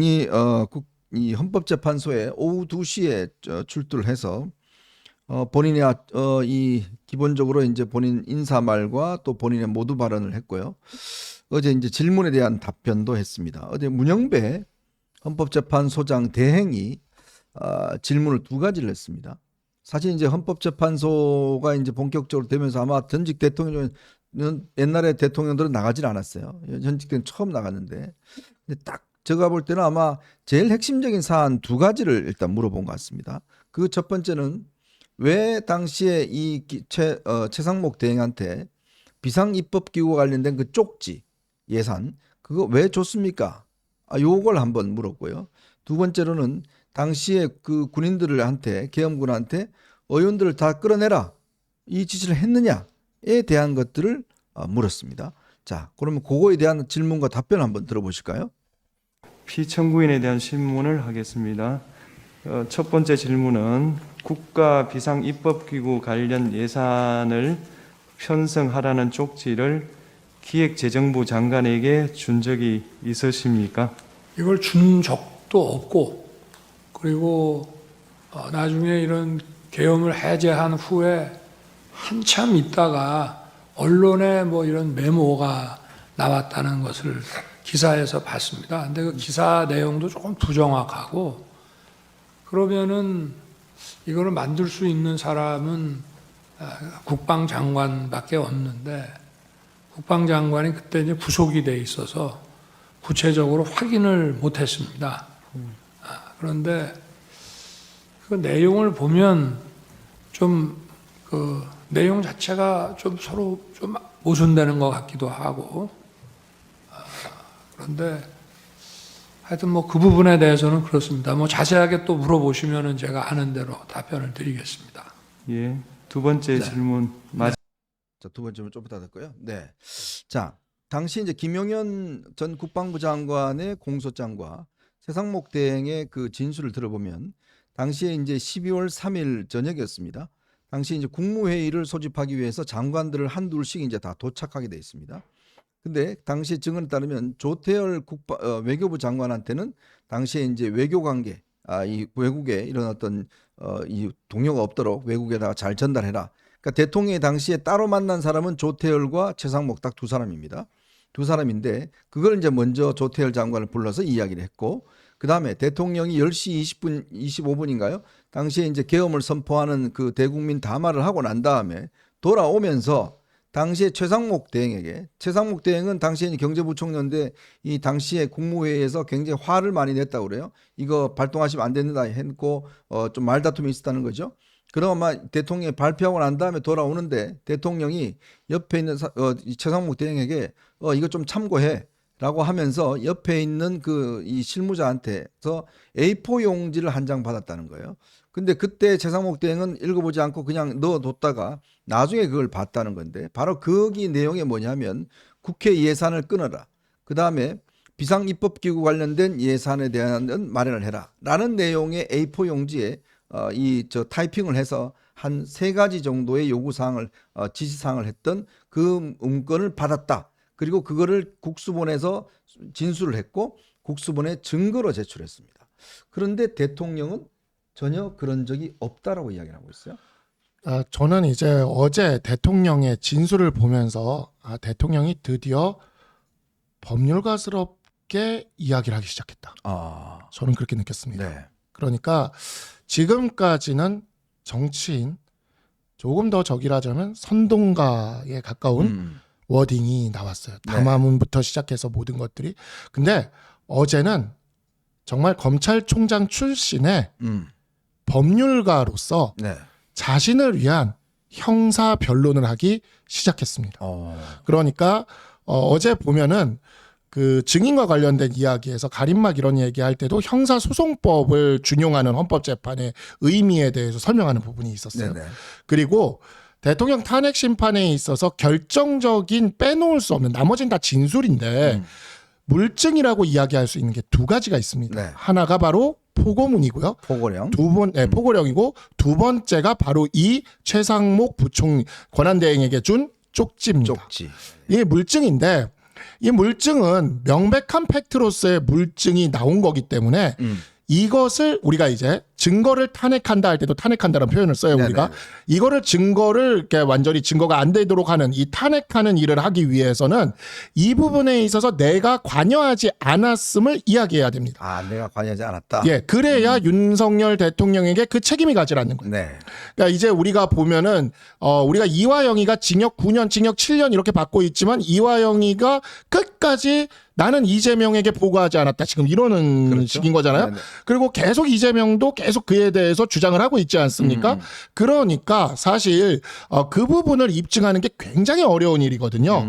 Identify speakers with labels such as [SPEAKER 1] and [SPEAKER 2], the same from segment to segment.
[SPEAKER 1] 이 헌법재판소에 오후 2시에 출두를 해서 본인의 이 기본적으로 이제 본인 인사말과 또 본인의 모두 발언을 했고요. 어제 이제 질문에 대한 답변도 했습니다. 어제 문영배 헌법재판소장 대행이 질문을 2가지를 했습니다. 사실 이제 헌법재판소가 이제 본격적으로 되면서 아마 전직 대통령은 옛날에 대통령들은 나가질 않았어요. 전직 때는 처음 나갔는데 근데 딱 제가 볼 때는 아마 제일 핵심적인 사안 2가지를 일단 물어본 것 같습니다. 그 첫 번째는 왜 당시에 이 최상목 대행한테 비상입법기구와 관련된 그 쪽지 예산 그거 왜 줬습니까? 요걸 한번 물었고요. 2번째로는 당시에 그 군인들한테 계엄군한테 의원들을 다 끌어내라 이 지시를 했느냐에 대한 것들을 물었습니다. 자, 그러면 그거에 대한 질문과 답변 한번 들어보실까요?
[SPEAKER 2] 피청구인에 대한 질문을 하겠습니다. 첫 번째 질문은 국가 비상입법기구 관련 예산을 편성하라는 쪽지를 기획재정부 장관에게 준 적이 있으십니까?
[SPEAKER 3] 이걸 준 적도 없고, 그리고 나중에 이런 계엄을 해제한 후에 한참 있다가 언론에 뭐 이런 메모가 나왔다는 것을 기사에서 봤습니다. 근데 그 기사 내용도 조금 부정확하고, 그러면은 이거를 만들 수 있는 사람은 국방장관밖에 없는데, 국방장관이 그때 이제 부속이 돼 있어서 구체적으로 확인을 못했습니다. 그런데 그 내용을 보면 좀 그 내용 자체가 좀 서로 좀 모순되는 것 같기도 하고, 그런데 하여튼 뭐 그 부분에 대해서는 그렇습니다. 뭐 자세하게 또 물어보시면은 제가 아는 대로 답변을 드리겠습니다.
[SPEAKER 2] 예. 두 번째 질문
[SPEAKER 1] 자, 2번째는 좀 이따 듣고요. 네. 자, 당시 이제 김용현 전 국방부 장관의 공소장과 최상목 대행의 그 진술을 들어보면 당시에 이제 12월 3일 저녁이었습니다. 당시 이제 국무회의를 소집하기 위해서 장관들을 한둘씩 이제 다 도착하게 돼 있습니다. 근데 당시 증언에 따르면 조태열 외교부 장관한테는 당시에 이제 외교 관계, 이 외국에 이런 어떤 이 동요가 없도록 외국에다가 잘 전달해라. 그러니까 대통령이 당시에 따로 만난 사람은 조태열과 최상목 딱 2사람입니다. 2사람인데 그걸 이제 먼저 조태열 장관을 불러서 이야기를 했고, 그 다음에 대통령이 10시 20분, 25분인가요? 당시에 이제 계엄을 선포하는 그 대국민 담화를 하고 난 다음에 돌아오면서 당시에 최상목 대행은 당시에 경제부총리인데 이 당시에 국무회의에서 굉장히 화를 많이 냈다고 그래요. 이거 발동하시면 안 된다 했고 좀 말다툼이 있었다는 거죠. 그럼 아마 대통령이 발표하고 난 다음에 돌아오는데 대통령이 옆에 있는 최상목 대행에게 이거 좀 참고해 라고 하면서 옆에 있는 그 이 실무자한테서 A4 용지를 한 장 받았다는 거예요. 근데 그때 최상목 대행은 읽어보지 않고 그냥 넣어뒀다가 나중에 그걸 봤다는 건데, 바로 거기 내용이 뭐냐면 국회 예산을 끊어라. 그 다음에 비상입법기구 관련된 예산에 대한 마련을 해라. 라는 내용의 A4 용지에 타이핑을 해서 한 3가지 정도의 요구사항을, 지시사항을 했던 그 문건을 받았다. 그리고 그거를 국수본에서 진술을 했고 국수본에 증거로 제출했습니다. 그런데 대통령은 전혀 그런 적이 없다라고 이야기를 하고 있어요.
[SPEAKER 4] 저는 이제 어제 대통령의 진술을 보면서 대통령이 드디어 법률가스럽게 이야기를 하기 시작했다. 저는 그렇게 느꼈습니다.
[SPEAKER 1] 네.
[SPEAKER 4] 그러니까 지금까지는 정치인, 조금 더 적이라자면 선동가에 가까운 워딩이 나왔어요. 담화문부터 시작해서 모든 것들이. 근데 어제는 정말 검찰총장 출신의 법률가로서 자신을 위한 형사 변론을 하기 시작했습니다. 그러니까 어제 보면은 그 증인과 관련된 이야기에서 가림막 이런 얘기할 때도 형사소송법을 준용하는 헌법재판의 의미에 대해서 설명하는 부분이 있었어요.
[SPEAKER 1] 네네.
[SPEAKER 4] 그리고 대통령 탄핵 심판에 있어서 결정적인 빼놓을 수 없는, 나머지는 다 진술인데 물증이라고 이야기할 수 있는 게 2가지가 있습니다.
[SPEAKER 1] 네.
[SPEAKER 4] 하나가 바로 포고문이고요.
[SPEAKER 1] 포고령.
[SPEAKER 4] 포고령이고, 2번째가 바로 이 최상목 부총리 권한대행에게 준 쪽지입니다.
[SPEAKER 1] 쪽지.
[SPEAKER 4] 이게 물증인데 이 물증은 명백한 팩트로서의 물증이 나온 거기 때문에 이것을 우리가 이제 증거를 탄핵한다 할 때도 탄핵한다는 표현을 써요. 우리가 이거를 증거를 이렇게 완전히 증거가 안 되도록 하는 이 탄핵하는 일을 하기 위해서는 이 부분에 있어서 내가 관여하지 않았음을 이야기해야 됩니다.
[SPEAKER 1] 아, 내가 관여하지 않았다.
[SPEAKER 4] 예, 그래야 윤석열 대통령에게 그 책임이 가지 않는 거예요.
[SPEAKER 1] 네.
[SPEAKER 4] 그러니까 이제 우리가 보면은 우리가 이화영이가 징역 9년, 징역 7년 이렇게 받고 있지만 이화영이가 끝까지 나는 이재명에게 보고하지 않았다. 지금 이러는
[SPEAKER 1] 그렇죠.
[SPEAKER 4] 식인 거잖아요.
[SPEAKER 1] 네네.
[SPEAKER 4] 그리고 계속 이재명도 계속 그에 대해서 주장을 하고 있지 않습니까? 그러니까 사실 그 부분을 입증하는 게 굉장히 어려운 일이거든요.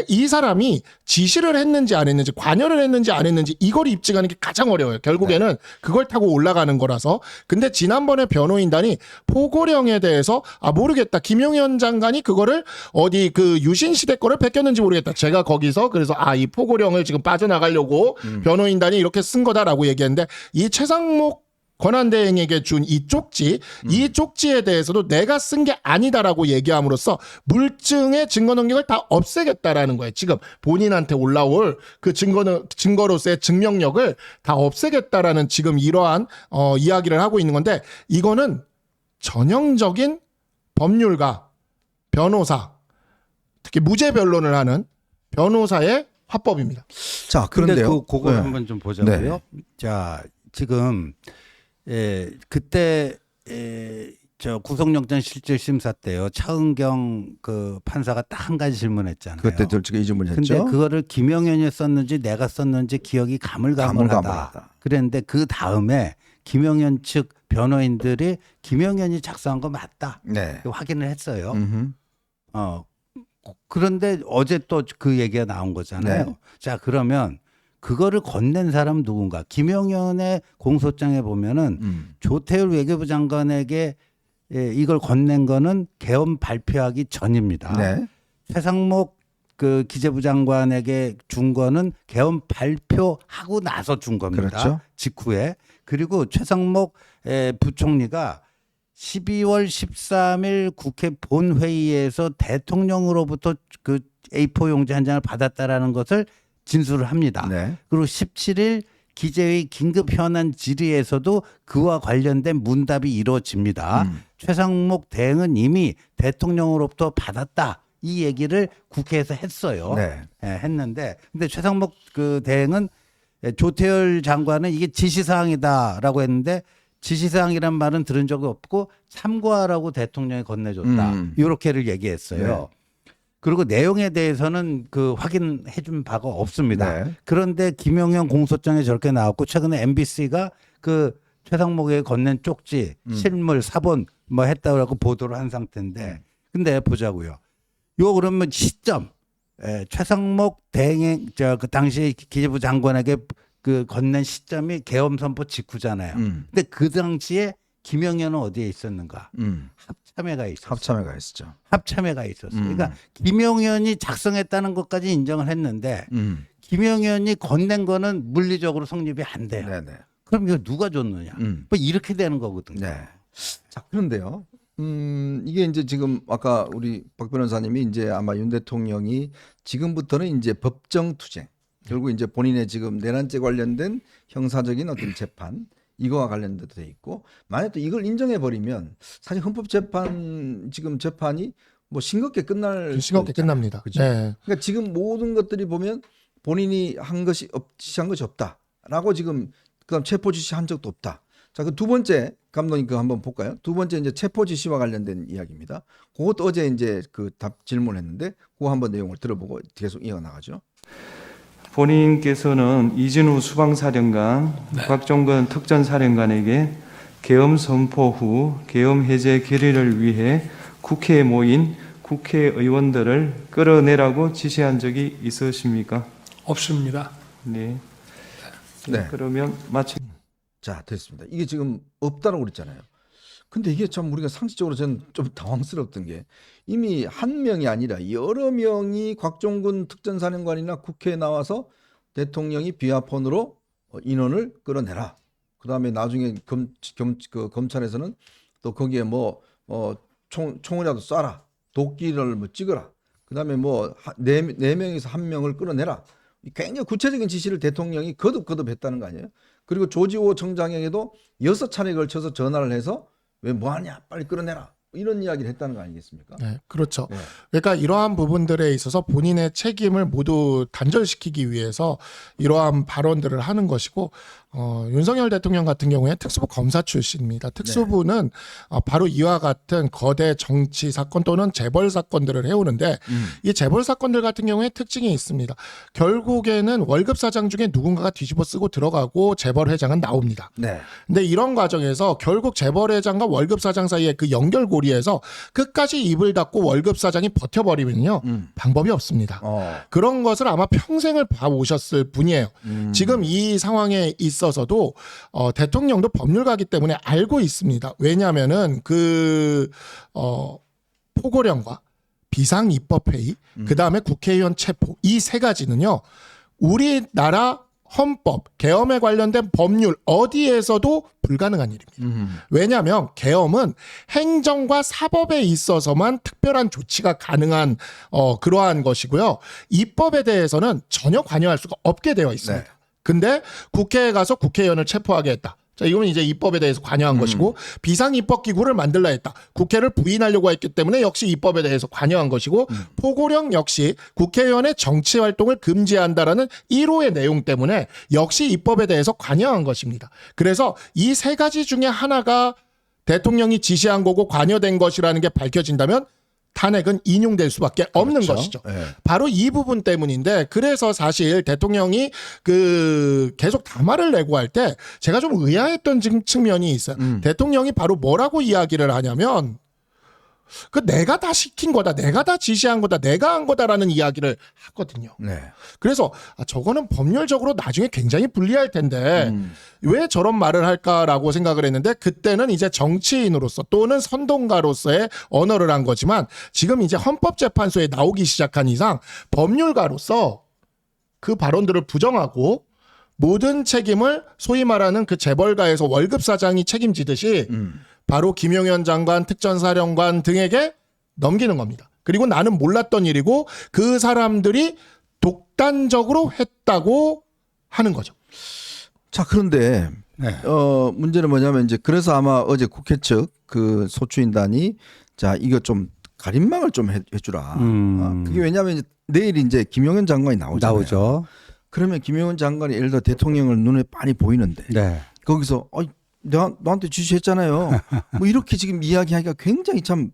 [SPEAKER 4] 이 사람이 지시를 했는지 안 했는지, 관여를 했는지 안 했는지 이걸 입증하는 게 가장 어려워요. 결국에는 그걸 타고 올라가는 거라서. 근데 지난번에 변호인단이 포고령에 대해서 모르겠다. 김용현 장관이 그거를 어디 그 유신 시대 거를 베꼈는지 모르겠다. 제가 거기서 그래서 이 포고령을 지금 빠져나가려고 변호인단이 이렇게 쓴 거다라고 얘기했는데 이 최상목 권한대행에게 준 이 쪽지, 이 쪽지에 대해서도 내가 쓴 게 아니다라고 얘기함으로써 물증의 증거 능력을 다 없애겠다라는 거예요. 지금 본인한테 올라올 그 증거로서의 증명력을 다 없애겠다라는 지금 이러한 이야기를 하고 있는 건데 이거는 전형적인 법률가, 변호사, 특히 무죄 변론을 하는 변호사의 화법입니다.
[SPEAKER 1] 자,
[SPEAKER 5] 근데
[SPEAKER 1] 그런데요.
[SPEAKER 5] 그걸
[SPEAKER 1] 네.
[SPEAKER 5] 한번 좀 보자고요. 자, 지금 그때 저 구속영장 실질심사 때요. 차은경 그 판사가 딱 한 가지 질문했잖아요.
[SPEAKER 1] 그때 솔직히 이 질문을
[SPEAKER 5] 근데
[SPEAKER 1] 했죠.
[SPEAKER 5] 그거를 김영현이 썼는지 내가 썼는지 기억이 가물가물하다.
[SPEAKER 1] 가물가물하다.
[SPEAKER 5] 그랬는데 그 다음에 김영현 측 변호인들이 김영현이 작성한 거 맞다.
[SPEAKER 1] 네.
[SPEAKER 5] 확인을 했어요.
[SPEAKER 1] 음흠.
[SPEAKER 5] 그런데 어제 또 그 얘기가 나온 거잖아요.
[SPEAKER 1] 네.
[SPEAKER 5] 자, 그러면 그거를 건넨 사람 누군가? 김영현의 공소장에 보면은 조태열 외교부 장관에게 이걸 건넨 거는 계엄 발표하기 전입니다.
[SPEAKER 1] 네.
[SPEAKER 5] 최상목 그 기재부 장관에게 준 거는 계엄 발표하고 나서 준 겁니다.
[SPEAKER 1] 그렇죠.
[SPEAKER 5] 직후에. 그리고 최상목 부총리가 12월 13일 국회 본회의에서 대통령으로부터 그 A4 용지 한 장을 받았다라는 것을 진술을 합니다.
[SPEAKER 1] 네.
[SPEAKER 5] 그리고 17일 기재회 긴급 현안 질의에서도 그와 관련된 문답이 이루어집니다. 최상목 대행은 이미 대통령으로부터 받았다. 이 얘기를 국회에서 했어요.
[SPEAKER 1] 네.
[SPEAKER 5] 했는데 근데 최상목 그 대행은 조태열 장관은 이게 지시사항이다라고 했는데 지시사항이란 말은 들은 적이 없고 참고하라고 대통령이 건네줬다. 이렇게를 얘기했어요. 그리고 내용에 대해서는 그 확인해 준 바가 없습니다.
[SPEAKER 1] 네.
[SPEAKER 5] 그런데 김용현 공소장에 저렇게 나왔고 최근에 MBC가 그 최상목에게 건넨 쪽지, 실물, 사본 뭐 했다고 하고 보도를 한 상태인데 근데 보자고요. 요 그러면 시점 최상목 대행 그 당시 기재부 장관에게 그 건넨 시점이 계엄 선포 직후잖아요. 근데 그 당시에 김영현은 어디에 있었는가? 합참회가 있었어요.
[SPEAKER 1] 합참회가 있었죠.
[SPEAKER 5] 합참회가 있었어요. 그러니까 김영현이 작성했다는 것까지 인정을 했는데 김영현이 건넨 거는 물리적으로 성립이 안 돼요.
[SPEAKER 1] 네네.
[SPEAKER 5] 그럼 이거 누가 줬느냐? 뭐 이렇게 되는 거거든요.
[SPEAKER 1] 네. 자, 그런데요. 이게 이제 지금 아까 우리 박 변호사님이 이제 아마 윤 대통령이 지금부터는 이제 법정 투쟁, 결국 이제 본인의 지금 내란죄 관련된 형사적인 어떤 재판 이거와 관련돼도 돼 있고 만약 또 이걸 인정해 버리면 사실 헌법재판 지금 재판이 뭐 싱겁게 끝날
[SPEAKER 4] 싱겁게
[SPEAKER 1] 수도 있잖아요.
[SPEAKER 4] 끝납니다.
[SPEAKER 1] 그죠?
[SPEAKER 4] 네.
[SPEAKER 1] 그러니까 지금 모든 것들이 보면 본인이 지시한 것이 없다라고 지금 그다음 체포 지시한 적도 없다. 자, 그 두 번째 감독님 그거 한번 볼까요? 두 번째 이제 체포 지시와 관련된 이야기입니다. 그것도 어제 이제 그 답 질문했는데 그거 한번 내용을 들어보고 계속 이어 나가죠.
[SPEAKER 2] 본인께서는 이진우 수방사령관, 곽종근 특전사령관에게 계엄 선포 후 계엄 해제 결의를 위해 국회에 모인 국회의원들을 끌어내라고 지시한 적이 있으십니까?
[SPEAKER 3] 없습니다.
[SPEAKER 2] 네.
[SPEAKER 1] 네.
[SPEAKER 2] 그러면 마치
[SPEAKER 1] 자, 됐습니다. 이게 지금 없다라고 그랬잖아요. 근데 이게 참 우리가 상식적으로 저는 좀 당황스럽던 게 이미 한 명이 아니라 여러 명이 곽종근 특전사령관이나 국회에 나와서 대통령이 비아폰으로 인원을 끌어내라. 그다음에 나중에 검찰에서는 또 거기에 총이라도 쏴라. 도끼를 뭐 찍어라. 그다음에 뭐네 명에서 한 명을 끌어내라. 굉장히 구체적인 지시를 대통령이 거듭 했다는 거 아니에요? 그리고 조지호 청장에게도 6차례에 걸쳐서 전화를 해서 왜 뭐하냐 빨리 끌어내라 이런 이야기를 했다는 거 아니겠습니까?
[SPEAKER 4] 네, 그렇죠.
[SPEAKER 1] 네.
[SPEAKER 4] 그러니까 이러한 부분들에 있어서 본인의 책임을 모두 단절시키기 위해서 이러한 발언들을 하는 것이고, 윤석열 대통령 같은 경우에 특수부 검사 출신입니다. 특수부는 바로 이와 같은 거대 정치 사건 또는 재벌 사건들을 해오는데 이 재벌 사건들 같은 경우에 특징이 있습니다. 결국에는 월급 사장 중에 누군가가 뒤집어 쓰고 들어가고 재벌 회장은 나옵니다.
[SPEAKER 1] 네.
[SPEAKER 4] 근데 이런 과정에서 결국 재벌 회장과 월급 사장 사이의 그 연결고리에서 끝까지 입을 닫고 월급 사장이 버텨버리면요 방법이 없습니다. 그런 것을 아마 평생을 봐오셨을 분이에요. 지금 이 상황에 있어서도 대통령도 법률가이기 때문에 알고 있습니다. 왜냐하면은 포고령과 비상입법회의, 그 다음에 국회의원 체포 이 세 가지는요 우리나라 헌법, 계엄에 관련된 법률 어디에서도 불가능한 일입니다. 왜냐하면 계엄은 행정과 사법에 있어서만 특별한 조치가 가능한 그러한 것이고요. 입법에 대해서는 전혀 관여할 수가 없게 되어 있습니다.
[SPEAKER 1] 네.
[SPEAKER 4] 근데 국회에 가서 국회의원을 체포하게 했다. 자, 이거는 이제 입법에 대해서 관여한 것이고 비상입법기구를 만들라 했다. 국회를 부인하려고 했기 때문에 역시 입법에 대해서 관여한 것이고 포고령 역시 국회의원의 정치활동을 금지한다라는 1호의 내용 때문에 역시 입법에 대해서 관여한 것입니다. 그래서 이 세 가지 중에 하나가 대통령이 지시한 거고 관여된 것이라는 게 밝혀진다면 탄핵은 인용될 수밖에 없는
[SPEAKER 1] 그렇죠.
[SPEAKER 4] 것이죠.
[SPEAKER 1] 네.
[SPEAKER 4] 바로 이 부분 때문인데 그래서 사실 대통령이 계속 담화를 내고 할 때 제가 좀 의아했던 측면이 있어요. 대통령이 바로 뭐라고 이야기를 하냐면 내가 다 시킨 거다, 내가 다 지시한 거다, 내가 한 거다라는 이야기를 하거든요.
[SPEAKER 1] 네.
[SPEAKER 4] 그래서 저거는 법률적으로 나중에 굉장히 불리할 텐데 왜 저런 말을 할까라고 생각을 했는데 그때는 이제 정치인으로서 또는 선동가로서의 언어를 한 거지만 지금 이제 헌법재판소에 나오기 시작한 이상 법률가로서 그 발언들을 부정하고 모든 책임을 소위 말하는 그 재벌가에서 월급 사장이 책임지듯이 바로 김용현 장관, 특전사령관 등에게 넘기는 겁니다. 그리고 나는 몰랐던 일이고 그 사람들이 독단적으로 했다고 하는 거죠.
[SPEAKER 1] 자, 그런데
[SPEAKER 5] 네.
[SPEAKER 1] 문제는 뭐냐면 이제 그래서 아마 어제 국회 측 그 소추인단이 자, 이거 좀 가림막을 좀 해주라. 그게 왜냐하면 이제 내일 이제 김용현 장관이 나오잖아요.
[SPEAKER 5] 나오죠.
[SPEAKER 1] 그러면 김용현 장관이 예를 들어 대통령을 눈에 빤히 보이는데
[SPEAKER 5] 네.
[SPEAKER 1] 거기서 내가 너한테 지시했잖아요. 뭐 이렇게 지금 이야기하기가 굉장히 참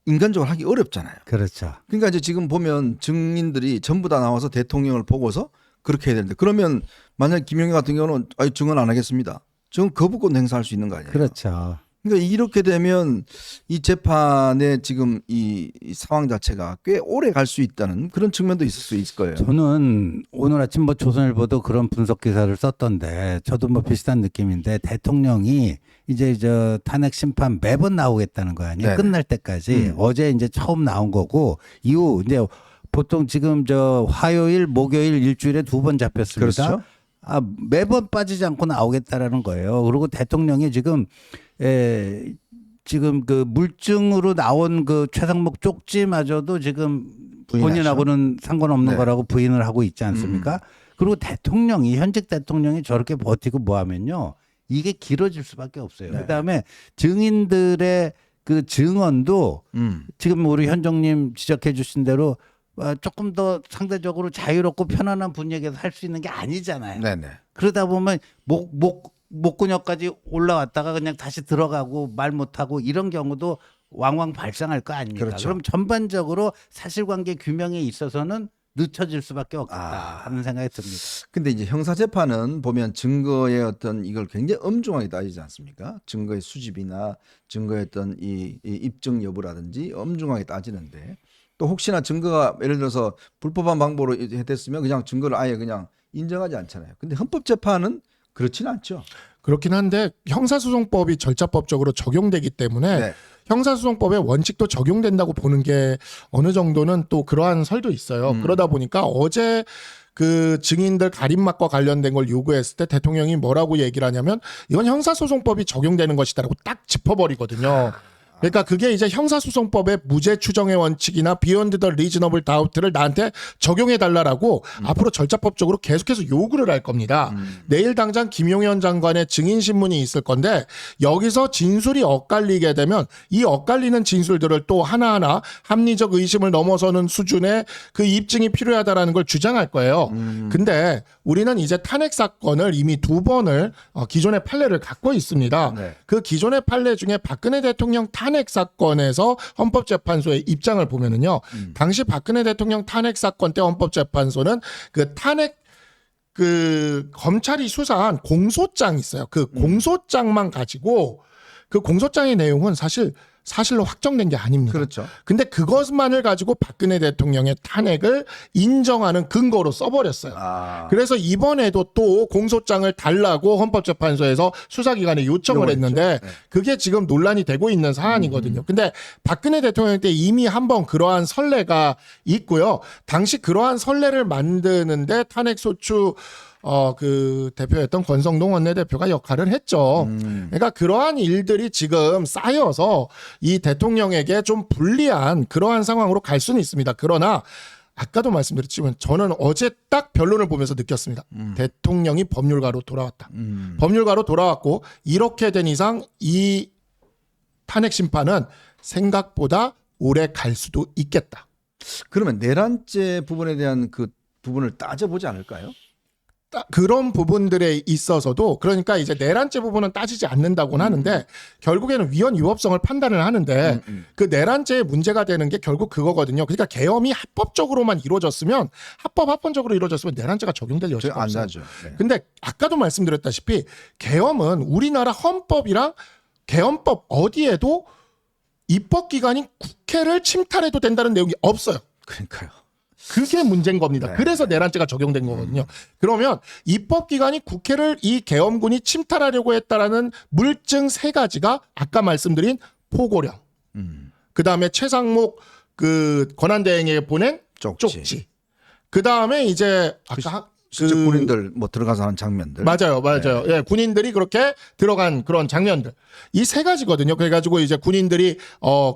[SPEAKER 1] 인간적으로 하기 어렵잖아요.
[SPEAKER 5] 그렇죠.
[SPEAKER 1] 그러니까 이제 지금 보면 증인들이 전부 다 나와서 대통령을 보고서 그렇게 해야 되는데 그러면 만약 김용현 같은 경우는 증언 안 하겠습니다. 증언 거부권 행사할 수 있는 거 아니에요.
[SPEAKER 5] 그렇죠.
[SPEAKER 1] 그러니까 이렇게 되면 이 재판의 지금 이 상황 자체가 꽤 오래 갈 수 있다는 그런 측면도 있을 수 있을 거예요.
[SPEAKER 5] 저는 오늘 아침 조선일보도 그런 분석 기사를 썼던데 저도 비슷한 느낌인데 대통령이 이제 탄핵 심판 매번 나오겠다는 거 아니에요.
[SPEAKER 1] 네네.
[SPEAKER 5] 끝날 때까지. 어제 이제 처음 나온 거고 이후 이제 보통 지금 화요일, 목요일 일주일에 2번 잡혔습니다.
[SPEAKER 1] 그렇죠.
[SPEAKER 5] 매번 빠지지 않고 나오겠다라는 거예요. 그리고 대통령이 지금 그 물증으로 나온 그 최상목 쪽지마저도 지금
[SPEAKER 1] 부인하죠.
[SPEAKER 5] 본인하고는 상관없는
[SPEAKER 1] 네.
[SPEAKER 5] 거라고 부인을 하고 있지 않습니까? 그리고 현직 대통령이 저렇게 버티고 뭐하면요. 이게 길어질 수밖에 없어요.
[SPEAKER 1] 네.
[SPEAKER 5] 그다음에 증인들의 그 증언도 지금 우리 현정님 지적해 주신 대로 조금 더 상대적으로 자유롭고 편안한 분위기에서 할 수 있는 게 아니잖아요.
[SPEAKER 1] 네네.
[SPEAKER 5] 그러다 보면 목근역까지 올라왔다가 그냥 다시 들어가고 말 못하고 이런 경우도 왕왕 발생할 거 아닙니까?
[SPEAKER 1] 그렇죠.
[SPEAKER 5] 그럼 전반적으로 사실관계 규명에 있어서는 늦춰질 수밖에 없다 하는 생각이 듭니다.
[SPEAKER 1] 근데 이제 형사재판은 보면 증거의 어떤 이걸 굉장히 엄중하게 따지지 않습니까? 증거의 수집이나 증거의 어떤 이 입증 여부라든지 엄중하게 따지는데 또 혹시나 증거가 예를 들어서 불법한 방법으로 됐으면 그냥 증거를 아예 그냥 인정하지 않잖아요. 근데 헌법재판은 그렇지는 않죠.
[SPEAKER 4] 그렇긴 한데 형사소송법이 절차법적으로 적용되기 때문에
[SPEAKER 1] 네.
[SPEAKER 4] 형사소송법의 원칙도 적용된다고 보는 게 어느 정도는 또 그러한 설도 있어요. 그러다 보니까 어제 그 증인들 가림막과 관련된 걸 요구했을 때 대통령이 뭐라고 얘기를 하냐면 이건 형사소송법이 적용되는 것이다라고 딱 짚어버리거든요. 그러니까 그게 이제 형사소송법의 무죄 추정의 원칙이나 비욘드 더 리즈너블 다우트를 나한테 적용해 달라라고 앞으로 절차법적으로 계속해서 요구를 할 겁니다. 내일 당장 김용현 장관의 증인 신문이 있을 건데 여기서 진술이 엇갈리게 되면 이 엇갈리는 진술들을 또 하나하나 합리적 의심을 넘어서는 수준의 그 입증이 필요하다라는 걸 주장할 거예요. 근데 우리는 이제 탄핵 사건을 이미 2번을 기존의 판례를 갖고 있습니다.
[SPEAKER 1] 네.
[SPEAKER 4] 그 기존의 판례 중에 박근혜 대통령 탄핵 사건에서 헌법재판소의 입장을 보면은요. 당시 박근혜 대통령 탄핵 사건 때 헌법재판소는 그 탄핵 그 검찰이 수사한 공소장 있어요. 그 공소장만 가지고 그 공소장의 내용은 사실로 확정된 게 아닙니다.
[SPEAKER 1] 그렇죠.
[SPEAKER 4] 근데 그것만을 가지고 박근혜 대통령의 탄핵을 인정하는 근거로 써버렸어요.
[SPEAKER 1] 아.
[SPEAKER 4] 그래서 이번에도 또 공소장을 달라고 헌법재판소에서 수사기관에 요청을 했는데
[SPEAKER 1] 네.
[SPEAKER 4] 그게 지금 논란이 되고 있는 사안이거든요. 근데 박근혜 대통령 때 이미 한번 그러한 선례가 있고요. 당시 그러한 선례를 만드는데 탄핵소추 그 대표였던 권성동 원내대표가 역할을 했죠. 그러니까 그러한 일들이 지금 쌓여서 이 대통령에게 좀 불리한 그러한 상황으로 갈 수는 있습니다. 그러나 아까도 말씀드렸지만 저는 어제 딱 변론을 보면서 느꼈습니다. 대통령이 법률가로 돌아왔다. 법률가로 돌아왔고 이렇게 된 이상 이 탄핵 심판은 생각보다 오래 갈 수도 있겠다.
[SPEAKER 1] 그러면 내란죄 부분에 대한 그 부분을 따져보지 않을까요?
[SPEAKER 4] 그런 부분들에 있어서도 그러니까 이제 내란죄 부분은 따지지 않는다고는 하는데 결국에는 위헌 위법성을 판단을 하는데 그 내란죄의 문제가 되는 게 결국 그거거든요. 그러니까 계엄이 합법적으로만 이루어졌으면 합법적으로 이루어졌으면 내란죄가 적용될 여지가
[SPEAKER 1] 안
[SPEAKER 4] 없어요.
[SPEAKER 1] 나죠. 네.
[SPEAKER 4] 근데 아까도 말씀드렸다시피 계엄은 우리나라 헌법이랑 계엄법 어디에도 입법기관인 국회를 침탈해도 된다는 내용이 없어요.
[SPEAKER 1] 그러니까요.
[SPEAKER 4] 그게 문제인 겁니다.
[SPEAKER 1] 네.
[SPEAKER 4] 그래서 내란죄가 적용된 거거든요. 그러면 입법기관이 국회를 이 계엄군이 침탈하려고 했다라는 물증 3가지가 아까 말씀드린 포고령, 그 다음에 최상목 그 권한대행에게 보낸 쪽지. 그 다음에 이제 아까
[SPEAKER 1] 실제 군인들 뭐 들어가서 하는 장면들.
[SPEAKER 4] 맞아요. 예, 군인들이 그렇게 들어간 그런 장면들. 이 3가지거든요. 그래가지고 이제 군인들이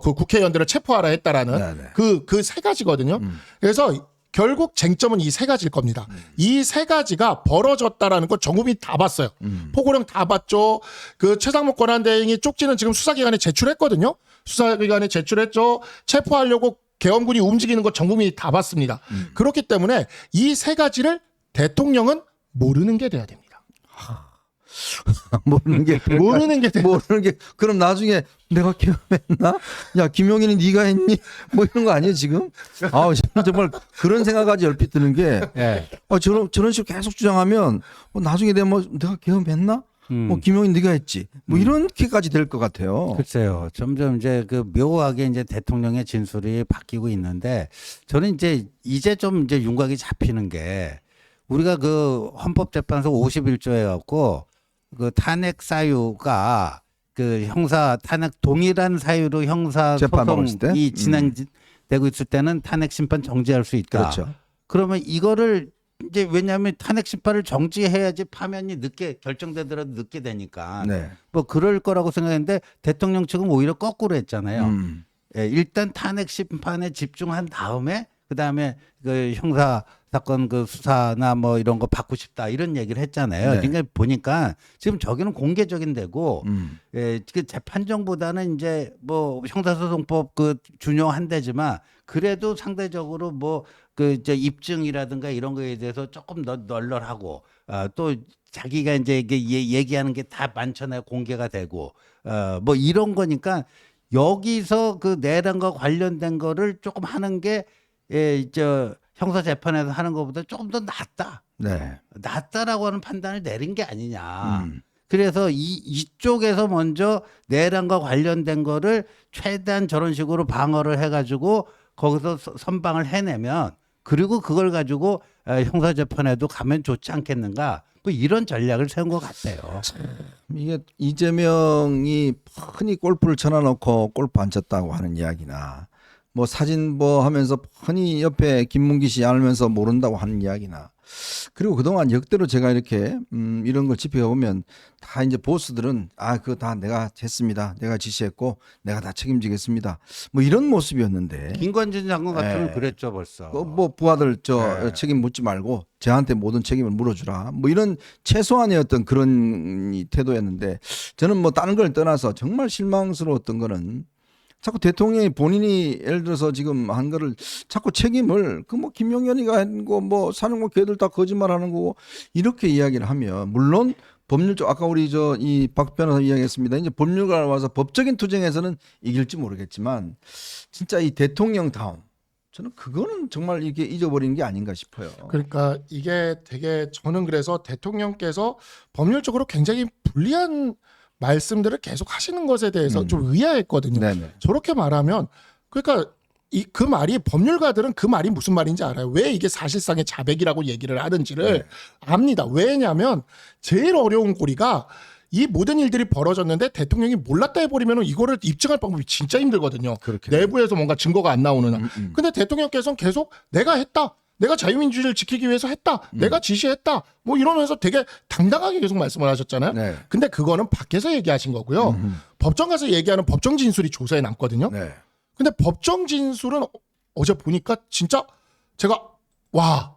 [SPEAKER 4] 그 국회의원들을 체포하라 했다라는
[SPEAKER 1] 네네.
[SPEAKER 4] 그 3가지거든요. 그래서 결국 쟁점은 이 3가지일 겁니다. 이 3가지가 벌어졌다라는 거 전 국민이 다 봤어요. 포고령 다 봤죠. 그 최상목 권한대행이 쪽지는 지금 수사기관에 제출했거든요. 수사기관에 제출했죠. 체포하려고 계엄군이 움직이는 거 전 국민이 다 봤습니다. 그렇기 때문에 이 3가지를 대통령은 모르는 게 돼야 됩니다.
[SPEAKER 1] 모르는 게
[SPEAKER 4] 모르는 게 돼요.
[SPEAKER 1] 모르는 게 그럼 나중에 내가 계엄했나? 야 김용인이 네가 했니? 뭐 이런 거 아니에요 지금? 아 정말 그런 생각까지 얼핏 드는 게 저런 식으로 계속 주장하면 나중에 내가 계엄했나? 김용인 네가 했지. 뭐 이렇게까지 될 것 같아요.
[SPEAKER 5] 글쎄요. 점점 이제 그 묘하게 이제 대통령의 진술이 바뀌고 있는데 저는 이제 좀 이제 윤곽이 잡히는 게 우리가 그 헌법재판소 51조에 갖고 그 탄핵 사유가 그 형사 탄핵 동일한 사유로 형사
[SPEAKER 1] 재판 먹었을 때?
[SPEAKER 5] 소송이 진행되고 있을 때는 탄핵 심판 정지할 수 있다.
[SPEAKER 1] 그렇죠.
[SPEAKER 5] 그러면 이거를 이제 왜냐하면 탄핵 심판을 정지해야지 파면이 늦게 결정되더라도 늦게 되니까
[SPEAKER 1] 네.
[SPEAKER 5] 뭐 그럴 거라고 생각했는데 대통령 측은 오히려 거꾸로 했잖아요. 예, 일단 탄핵 심판에 집중한 다음에 그다음에 그 형사 사건 그 수사나 뭐 이런 거 받고 싶다 이런 얘기를 했잖아요.
[SPEAKER 1] 네.
[SPEAKER 5] 그러니까 보니까 지금 저기는 공개적인 데고 예, 그 재판정보다는 이제 뭐 형사소송법 그 준용한 데지만 그래도 상대적으로 뭐 그 이제 입증이라든가 이런 거에 대해서 조금 더 널널하고 또 자기가 이제 이게 얘기하는 게 다 많잖아요. 공개가 되고 뭐 이런 거니까 여기서 그 내란과 관련된 거를 조금 하는 게 예, 형사 재판에서 하는 것보다 조금 더 낫다.
[SPEAKER 1] 네.
[SPEAKER 5] 낫다라고 하는 판단을 내린 게 아니냐. 그래서 이쪽에서 먼저 내란과 관련된 거를 최대한 저런 식으로 방어를 해가지고 거기서 선방을 해내면 그리고 그걸 가지고 형사 재판에도 가면 좋지 않겠는가. 뭐 이런 전략을 세운 것 같아요.
[SPEAKER 1] 이게 이재명이 흔히 골프를 쳐놔놓고 골프 안 쳤다고 하는 이야기나 뭐 사진 뭐 하면서 흔히 옆에 김문기 씨 알면서 모른다고 하는 이야기나 그리고 그동안 역대로 제가 이렇게 이런 걸 집회해 보면 다 이제 보스들은 그거 다 내가 했습니다. 내가 지시했고 내가 다 책임지겠습니다. 뭐 이런 모습이었는데
[SPEAKER 5] 김관진 장관 같으면
[SPEAKER 1] 네.
[SPEAKER 5] 그랬죠 벌써.
[SPEAKER 1] 뭐 부하들
[SPEAKER 5] 네.
[SPEAKER 1] 책임 묻지 말고 저한테 모든 책임을 물어주라. 뭐 이런 최소한의 어떤 그런 이 태도였는데 저는 뭐 다른 걸 떠나서 정말 실망스러웠던 거는 자꾸 대통령이 본인이 예를 들어서 지금 한 거를 자꾸 책임을 그 뭐 김용현이가 한 거 뭐 사령부 걔들 다 거짓말하는 거고 이렇게 이야기를 하면 물론 법률적 아까 우리 이 박 변호사 이야기했습니다. 이제 법률가 와서 법적인 투쟁에서는 이길지 모르겠지만 진짜 이 대통령다움 저는 그거는 정말 이게 잊어버린 게 아닌가 싶어요.
[SPEAKER 4] 그러니까 이게 되게 저는 그래서 대통령께서 법률적으로 굉장히 불리한 말씀들을 계속 하시는 것에 대해서 좀 의아했거든요.
[SPEAKER 1] 네네.
[SPEAKER 4] 저렇게 말하면 그러니까 그 말이 법률가들은 그 말이 무슨 말인지 알아요. 왜 이게 사실상의 자백이라고 얘기를 하는지를 압니다. 왜냐하면 제일 어려운 고리가 이 모든 일들이 벌어졌는데 대통령이 몰랐다 해버리면 이거를 입증할 방법이 진짜 힘들거든요.
[SPEAKER 1] 그렇게
[SPEAKER 4] 내부에서 뭔가 증거가 안 나오는 한. 근데 대통령께서는 계속 내가 했다. 내가 자유민주주의를 지키기 위해서 했다. 내가 지시했다. 뭐 이러면서 되게 당당하게 계속 말씀을 하셨잖아요.
[SPEAKER 1] 네.
[SPEAKER 4] 근데 그거는 밖에서 얘기하신 거고요. 법정 가서 얘기하는 법정 진술이 조사에 남거든요.
[SPEAKER 1] 네.
[SPEAKER 4] 근데 법정 진술은 어제 보니까 진짜 제가 와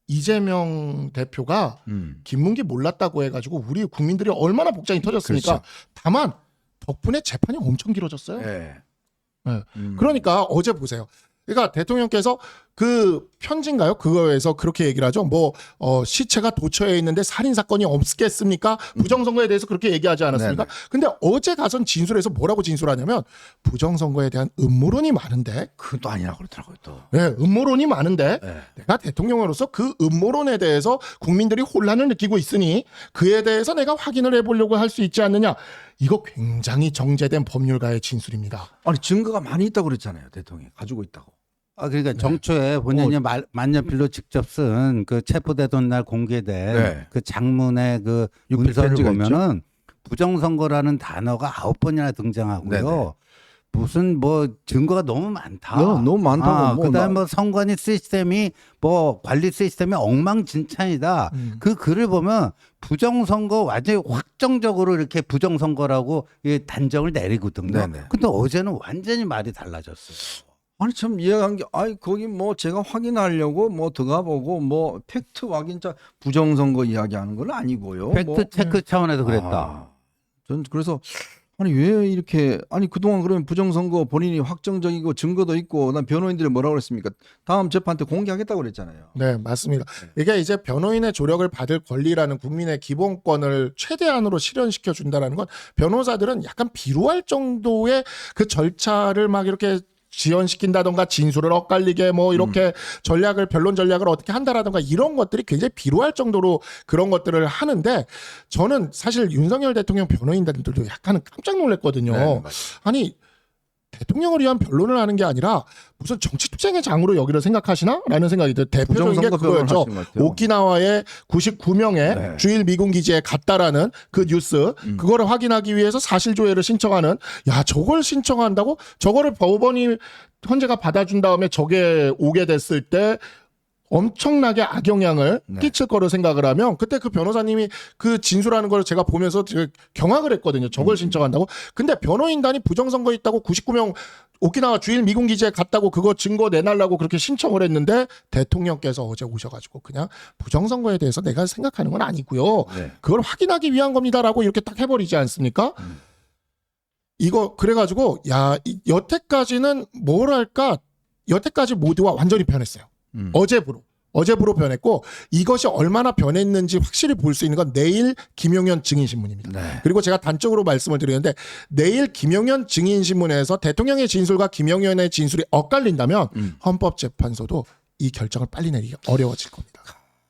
[SPEAKER 4] 이재명 대표가 김문기 몰랐다고 해가지고 우리 국민들이 얼마나 복장이 터졌습니까?
[SPEAKER 1] 그렇죠.
[SPEAKER 4] 다만 덕분에 재판이 엄청 길어졌어요.
[SPEAKER 1] 네.
[SPEAKER 4] 네. 그러니까 어제 보세요. 그러니까 대통령께서 그 편지인가요? 그거에서 그렇게 얘기를 하죠. 시체가 도처에 있는데 살인 사건이 없겠습니까? 부정선거에 대해서 그렇게 얘기하지 않았습니까?
[SPEAKER 1] 네네.
[SPEAKER 4] 근데 어제 가선 진술에서 뭐라고 진술하냐면 부정선거에 대한 음모론이 많은데,
[SPEAKER 1] 그것도 아니라고 그러더라고요 또.
[SPEAKER 4] 네, 음모론이 많은데
[SPEAKER 1] 네.
[SPEAKER 4] 내가 대통령으로서 그 음모론에 대해서 국민들이 혼란을 느끼고 있으니 그에 대해서 내가 확인을 해보려고 할 수 있지 않느냐. 이거 굉장히 정제된 법률가의 진술입니다.
[SPEAKER 1] 아니 증거가 많이 있다고 그랬잖아요. 대통령이 가지고 있다고.
[SPEAKER 5] 그러니까 정초에 본인이 만년필로 직접 쓴 그 체포되던 날 공개된
[SPEAKER 1] 네.
[SPEAKER 5] 그 장문의 그
[SPEAKER 1] 육필
[SPEAKER 5] 문서를
[SPEAKER 1] 편지가
[SPEAKER 5] 보면은 부정선거라는 단어가 9번이나 등장하고요.
[SPEAKER 1] 네네.
[SPEAKER 5] 무슨 증거가 너무 많다.
[SPEAKER 1] 너무 많다고.
[SPEAKER 5] 그다음에 선관위 시스템이 관리 시스템이 엉망진창이다. 그 글을 보면 부정선거 완전히 확정적으로 이렇게 부정선거라고 단정을 내리거든요.
[SPEAKER 1] 네네.
[SPEAKER 5] 근데 어제는 완전히 말이 달라졌어요.
[SPEAKER 1] 아니 참 이해한 게 거기 제가 확인하려고 들어가보고 팩트 확인자 부정선거 이야기하는 건 아니고요.
[SPEAKER 5] 팩트 체크 차원에서 그랬다.
[SPEAKER 1] 전 그래서 아니 왜 이렇게 그동안 그러면 부정선거 본인이 확정적이고 증거도 있고 난 변호인들이 뭐라고 그랬습니까? 다음 재판 때 공개하겠다고 그랬잖아요.
[SPEAKER 4] 네, 맞습니다. 이게 이제 변호인의 조력을 받을 권리라는 국민의 기본권을 최대한으로 실현시켜 준다라는 건 변호사들은 약간 비루할 정도의 그 절차를 막 이렇게 지연시킨다던가 진술을 엇갈리게 이렇게 변론 전략을 어떻게 한다라던가 이런 것들이 굉장히 비루할 정도로 그런 것들을 하는데 저는 사실 윤석열 대통령 변호인단들도 약간은 깜짝 놀랐거든요.
[SPEAKER 1] 네,
[SPEAKER 4] 아니 대통령을 위한 변론을 하는 게 아니라 무슨 정치투쟁의 장으로 여기를 생각하시나? 라는 생각이 들어요. 대표적인 게
[SPEAKER 1] 부정선거 변론을
[SPEAKER 4] 그거였죠.
[SPEAKER 1] 하신 것 같아요.
[SPEAKER 4] 오키나와의 99명의
[SPEAKER 1] 네.
[SPEAKER 4] 주일 미군 기지에 갔다라는 그 뉴스 그거를 확인하기 위해서 사실조회를 신청하는 저걸 신청한다고? 저거를 법원이 헌재가 받아준 다음에 저게 오게 됐을 때 엄청나게 악영향을 끼칠 거로 생각을 하면 그때 그 변호사님이 그 진술하는 걸 제가 보면서 되게 경악을 했거든요. 저걸 신청한다고. 근데 변호인단이 부정선거 있다고 99명 오키나와 주일 미군 기지에 갔다고 그거 증거 내달라고 그렇게 신청을 했는데 대통령께서 어제 오셔가지고 그냥 부정선거에 대해서 내가 생각하는 건 아니고요.
[SPEAKER 1] 네.
[SPEAKER 4] 그걸 확인하기 위한 겁니다라고 이렇게 딱 해버리지 않습니까? 이거 그래가지고 여태까지는 여태까지 모두가 완전히 변했어요. 어제부로 변했고 이것이 얼마나 변했는지 확실히 볼 수 있는 건 내일 김용현 증인신문입니다.
[SPEAKER 1] 네.
[SPEAKER 4] 그리고 제가 단적으로 말씀을 드리는데 내일 김용현 증인신문에서 대통령의 진술과 김용현의 진술이 엇갈린다면 헌법재판소도 이 결정을 빨리 내리기 어려워질 겁니다.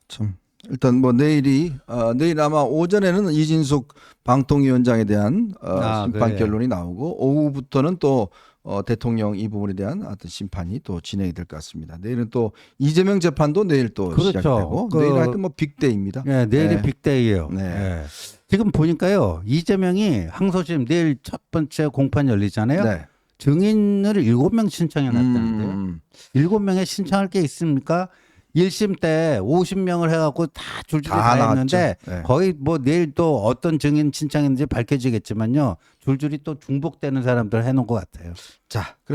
[SPEAKER 1] 참 일단 내일 아마 오전에는 이진숙 방통위원장에 대한 심판
[SPEAKER 5] 그래.
[SPEAKER 1] 결론이 나오고 오후부터는 또 대통령 이 부분에 대한 어떤 심판이 또 진행이 될 것 같습니다. 내일은 또 이재명 재판도 내일 또
[SPEAKER 5] 그렇죠.
[SPEAKER 1] 시작되고 내일 하여튼 빅데이입니다.
[SPEAKER 5] 네, 내일이
[SPEAKER 1] 네.
[SPEAKER 5] 빅데이예요.
[SPEAKER 1] 네.
[SPEAKER 5] 네. 지금 보니까요. 이재명이 항소심 내일 첫 번째 공판 열리잖아요.
[SPEAKER 1] 네.
[SPEAKER 5] 증인을 7명 신청해 놨다는데요. 7명에 신청할 게 있습니까? 1심 때 50명을 해갖고 다 줄줄이
[SPEAKER 1] 다
[SPEAKER 5] 다
[SPEAKER 1] 나왔죠.
[SPEAKER 5] 했는데
[SPEAKER 1] 네.
[SPEAKER 5] 거의 뭐 내일 또 어떤 증인 신청인지 밝혀지겠지만요. 줄줄이 또 중복되는 사람들 해놓은 것 같아요.
[SPEAKER 1] 자,